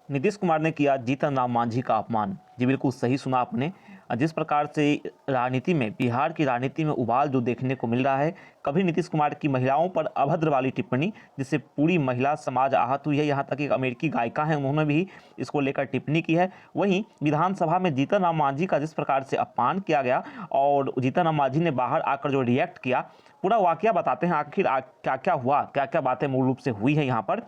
नीतीश कुमार ने किया जीतन राम मांझी का अपमान। जी बिल्कुल सही सुना आपने। जिस प्रकार से राजनीति में, बिहार की राजनीति में उबाल जो देखने को मिल रहा है, कभी नीतीश कुमार की महिलाओं पर अभद्र वाली टिप्पणी जिससे पूरी महिला समाज आहत हुई है, यहाँ तक एक अमेरिकी गायिका है उन्होंने भी इसको लेकर टिप्पणी की है। वहीं विधानसभा में जीतन राम मांझी का जिस प्रकार से अपमान किया गया और जीतन राम मांझी ने बाहर आकर जो रिएक्ट किया, पूरा वाकया बताते हैं आखिर क्या क्या हुआ, क्या क्या बातें मूल रूप से हुई है यहाँ पर।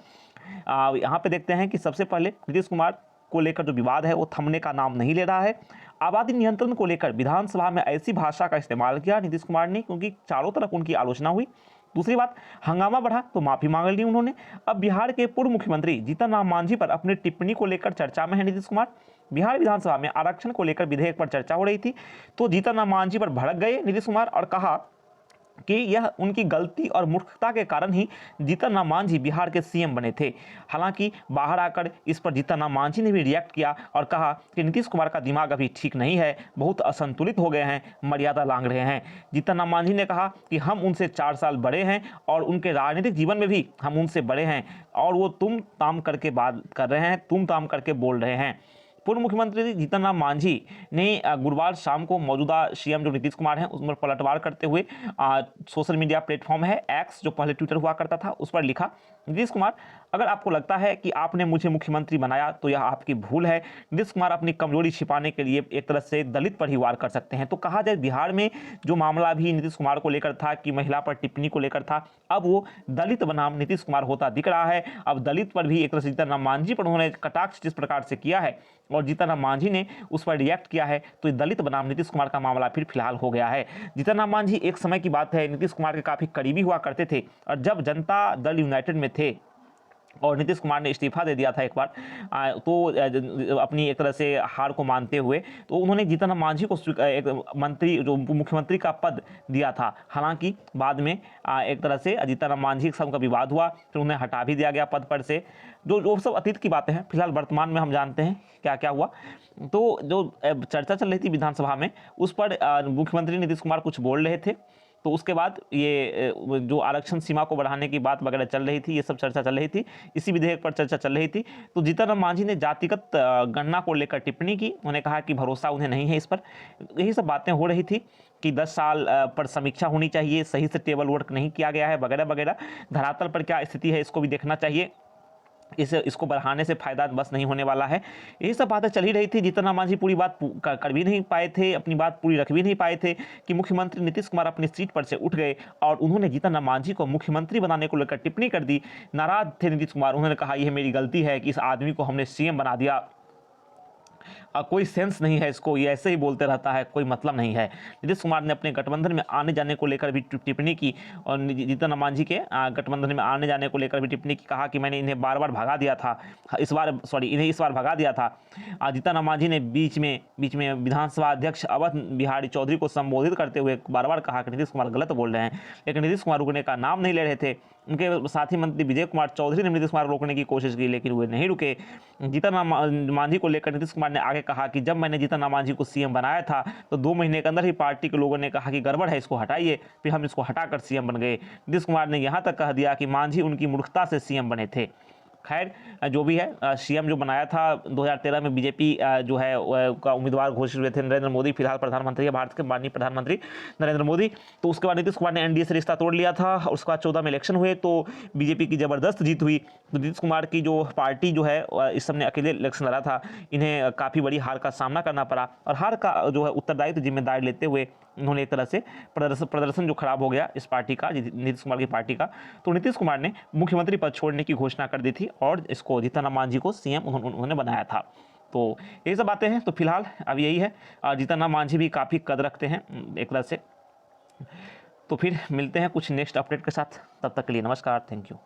यहाँ पे देखते हैं कि सबसे पहले नीतीश कुमार को लेकर जो विवाद है वो थमने का नाम नहीं ले रहा है। आबादी नियंत्रण को लेकर विधानसभा में ऐसी भाषा का इस्तेमाल किया नीतीश कुमार ने क्योंकि चारों तरफ उनकी आलोचना हुई। दूसरी बात, हंगामा बढ़ा तो माफी मांग ली उन्होंने। अब बिहार के पूर्व मुख्यमंत्री जीतन राम मांझी पर अपनी टिप्पणी को लेकर चर्चा में है नीतीश कुमार। बिहार विधानसभा में आरक्षण को लेकर विधेयक पर चर्चा हो रही थी तो जीतन राम मांझी पर भड़क गए नीतीश कुमार और कहा कि यह उनकी गलती और मूर्खता के कारण ही जीतन राम मांझी बिहार के सीएम बने थे। हालांकि बाहर आकर इस पर जीतन राम मांझी ने भी रिएक्ट किया और कहा कि नीतीश कुमार का दिमाग अभी ठीक नहीं है, बहुत असंतुलित हो गए हैं, मर्यादा लांघ रहे हैं। जीतन राम मांझी ने कहा कि हम उनसे 4 साल बड़े हैं और उनके राजनीतिक जीवन में भी हम उनसे बड़े हैं और वो तुम ताम करके बात कर रहे हैं, तुम ताम करके बोल रहे हैं। पूर्व मुख्यमंत्री जीतन राम मांझी ने गुरुवार शाम को मौजूदा सीएम जो नीतीश कुमार हैं उस पर पलटवार करते हुए सोशल मीडिया प्लेटफॉर्म है एक्स, जो पहले ट्विटर हुआ करता था, उस पर लिखा, नीतीश कुमार, अगर आपको लगता है कि आपने मुझे मुख्यमंत्री बनाया तो यह आपकी भूल है। नीतीश कुमार अपनी कमजोरी छिपाने के लिए एक तरह से दलित पर ही वार कर सकते हैं। तो कहा जाए बिहार में जो मामला भी नीतीश कुमार को लेकर था कि महिला पर टिप्पणी को लेकर था, अब वो दलित बनाम नीतीश कुमार होता दिख रहा है। अब दलित पर भी एक तरह से जीतन राम मांझी पर उन्होंने कटाक्ष जिस प्रकार से किया है और जीतन राम मांझी ने उस पर रिएक्ट किया है तो दलित बनाम नीतीश कुमार का मामला फिर फिलहाल हो गया है। जीतन राम मांझी एक समय की बात है नीतीश कुमार के काफी करीबी हुआ करते थे और जब जनता दल यूनाइटेड में थे और नीतीश कुमार ने इस्तीफा दे दिया था एक बार, तो अपनी एक तरह से हार को मानते हुए तो उन्होंने जीतन राम मांझी को एक मंत्री जो मुख्यमंत्री का पद दिया था। हालांकि बाद में एक तरह से जीतन राम मांझी के साथ का विवाद हुआ, फिर उन्हें हटा भी दिया गया पद पर से। जो सब अतीत की बातें हैं, फिलहाल वर्तमान में हम जानते हैं क्या क्या हुआ। तो जो चर्चा चल रही थी विधानसभा में उस पर मुख्यमंत्री नीतीश कुमार कुछ बोल रहे थे, तो उसके बाद ये जो आरक्षण सीमा को बढ़ाने की बात वगैरह चल रही थी, ये सब चर्चा चल रही थी, इसी विधेयक पर चर्चा चल रही थी। तो जीतन राम मांझी ने जातिगत गणना को लेकर टिप्पणी की, उन्होंने कहा कि भरोसा उन्हें नहीं है इस पर। यही सब बातें हो रही थी कि 10 साल पर समीक्षा होनी चाहिए, सही से टेबल वर्क नहीं किया गया है वगैरह वगैरह। धरातल पर क्या स्थिति है इसको भी देखना चाहिए, इसको बढ़ाने से फायदा बस नहीं होने वाला है। यही सब बातें चल ही रही थी। जीतन राम मांझी पूरी बात कर भी नहीं पाए थे, अपनी बात पूरी रख भी नहीं पाए थे कि मुख्यमंत्री नीतीश कुमार अपनी सीट पर से उठ गए और उन्होंने जीतन राम मांझी को मुख्यमंत्री बनाने को लेकर टिप्पणी कर दी। नाराज थे नीतीश कुमार, उन्होंने कहा यह मेरी गलती है कि इस आदमी को हमने सीएम बना दिया, कोई सेंस नहीं है इसको, ये ऐसे ही बोलते रहता है, कोई मतलब नहीं है। नीतीश कुमार ने अपने गठबंधन में आने जाने को लेकर भी टिप्पणी की और जीतन राम मांझी के गठबंधन में आने जाने को लेकर भी टिप्पणी की, कहा कि मैंने इन्हें बार बार भगा दिया था, इन्हें इस बार भगा दिया था। जीतन राम मांझी ने बीच में विधानसभा अध्यक्ष अवध बिहारी चौधरी को संबोधित करते हुए बार बार कहा कि नीतीश कुमार गलत बोल रहे हैं, लेकिन नीतीश कुमार रुकने का नाम नहीं ले रहे थे। उनके साथी मंत्री विजय कुमार चौधरी ने नीतीश कुमार को रोकने की कोशिश की लेकिन वे नहीं रुके। जीतन राम मांझी को लेकर नीतीश कुमार ने आगे कहा कि जब मैंने जीतन राम मांझी को सीएम बनाया था तो 2 महीने के अंदर ही पार्टी के लोगों ने कहा कि गड़बड़ है, इसको हटाइए, फिर हम इसको हटाकर सीएम बन गए। नीतीश कुमार ने यहां तक कह दिया कि मांझी उनकी मूर्खता से सीएम बने थे। खैर जो भी है, सीएम जो बनाया था 2013 में बीजेपी जो है का उम्मीदवार घोषित हुए थे नरेंद्र मोदी, फिलहाल प्रधानमंत्री है भारत के माननीय प्रधानमंत्री नरेंद्र मोदी। तो उसके बाद नीतीश कुमार ने एनडीए से रिश्ता तोड़ लिया था और उसके बाद 14 में इलेक्शन हुए तो बीजेपी की जबरदस्त जीत हुई। तो नीतीश कुमार की जो पार्टी जो है इस समय अकेले इलेक्शन लड़ा था, इन्हें काफ़ी बड़ी हार का सामना करना पड़ा और हार का जो है उत्तरदायित्व जिम्मेदारी लेते हुए उन्होंने एक तरह से प्रदर्शन जो खराब हो गया इस पार्टी का, नीतीश कुमार की पार्टी का, तो नीतीश कुमार ने मुख्यमंत्री पद छोड़ने की घोषणा कर दी थी और इसको जीतन राम मांझी को सीएम उन्होंने बनाया था। तो यही सब बातें हैं। तो फिलहाल अब यही है, जीतन राम मांझी भी काफ़ी कद रखते हैं एक तरह से। तो फिर मिलते हैं कुछ नेक्स्ट अपडेट के साथ, तब तक के लिए नमस्कार, थैंक यू।